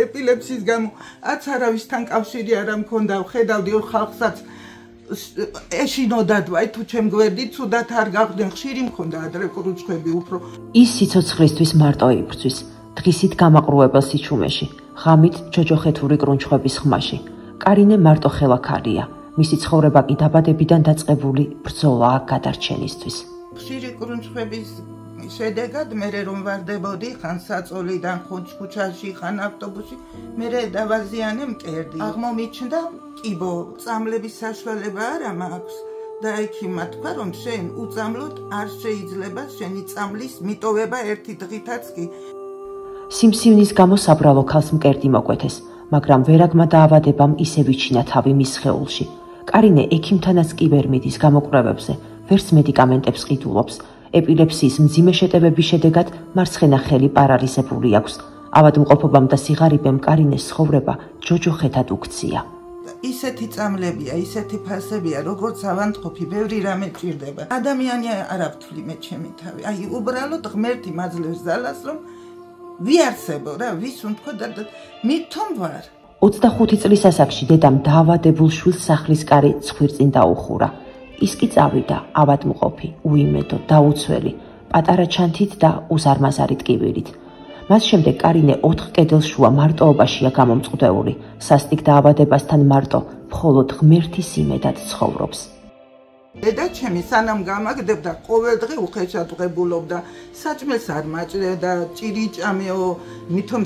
ეპილეფსიის გამო აც არავისთან კავშირი არ მქონდა, ხედავდი ორ ხალხსაც ეშინოდათ, აი თუ ჩემ გვერდით ცუდად არ გახვდნენ, ხშირი მქონდა ადრე კრუჩხები უფრო. ის სიცოცხლისთვის მარტო იბრძვის, დღისით გამაყრუებელ სიჩუმეში, ღამით ჯოჯოხეთური კრუნჩხების ხმაში. კარინე მარტო ხელაქარია, მისი ცხოვრება კი დაბადებიდან დაწყებული ბრძოლაა გადარჩენისთვის. ხშირი კრუნჩხების შედეგად მერე რომ ვარდებოდი, ხან საწოლიდან, ხან ქუჩაში, ხან ავტობუსში, მერე დავაზიანე მკერდი. აღმომიჩნდა კიბო, წამლების საშუალება არა მაქვს და ექიმმა თქვა, რომ შენ უწამლოდ არ შეიძლება შენი წამლის მიტოვება ერთი დღითაც კი. სიმსივნის გამო საბრალო ქალს მკერდი მოკვეთეს, მაგრამ ვერაგმა დაავადებამ ისე ვიჩინა თავი მის სხეულში. კარინე ექიმთანაც კი ვერ მიდის გამოკვლევებზე, ვერც მედიკამენტებს ყიდულობს. ეპილეფსიის მძიმე შეტევების შედეგად მარცხენა ხელი პარალიზებული აქვს. ავადმყოფობამ და სიღარიბემ კარინეს ცხოვრება ჯოჯოხეთად უქცია. ისეთი წამლებია, ისეთი ფასებია, როგორც ავადმყოფი, ბევრი რამე ჭირდება. ადამიანი არ ავთვლი მე ჩემი თავი. აი უბრალოდ ღმერთი მაძლევს ძალას, რომ ვიარსებო რა, ვის უნთქო და მithom ვარ. 25 წლის ასაკში დედამ დაავადებულ შვილს სახლის კარი ცხვირწინ დაუხურა. ის კი წავიდა ავადმყოფი, უიმედო, დაუცველი, პატარა ჩანთით და უზარმაზარი ტკივილით. მას შემდეგ კარინე 4 კედელშუა მარტოობაშია გამომწყდეული, სასტიკ დაავადებასთან მარტო, მხოლოდ ღმერთის იმედად ცხოვრობს. დედა ჩემი სანამ გამაგდებდა, ყოველდღე უხეშად ღებულობდა, საჭმელს არ მაჭრედა, ჭირიჭამეო, მithom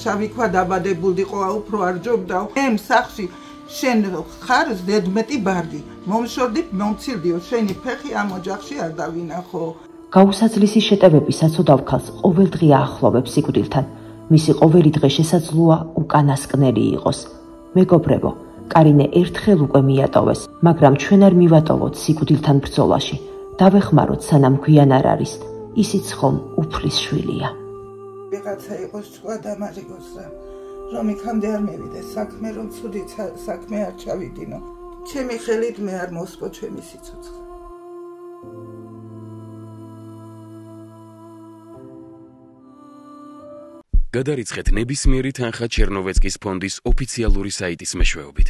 შავი ქვა დაბადებულიყო, უფრო არ ჯობდაო. ემ სახში შენ ხარ ზედმეტი ბარდი, მომშორდით მომცილდიო, შენი ფეხი ამ ოჯახში არ დავინახო. გაუსაძლისი შეტევები საცოდავ ქალს ყოველდღე აახლოვებს სიკვდილთან. მისი ყოველი დღე შესაძლოა უკანასკნელი იყოს. მეგობრებო, კარინე ერთხელ უკვე მიატოვეს, მაგრამ ჩვენ არ მივატოვოთ სიკვდილთან ბრძოლაში. დავეხმაროთ სანამ გვიან არ არის. ისიც ხომ უფლის შვილია. ვიღაცა იყოს თქვა დამარიგოს რომ იქამდე არ მევიდეს საქმე, რომ ცუდი საქმე არ ჩავიდინო. ჩემი ხელით მე არ მოსკო ჩემი სიცოცხლე. გადარიცხეთ ნებისმიერი თანხა ჩერნოვეცკის ფონდის ოფიციალური საიტის მეშვეობით.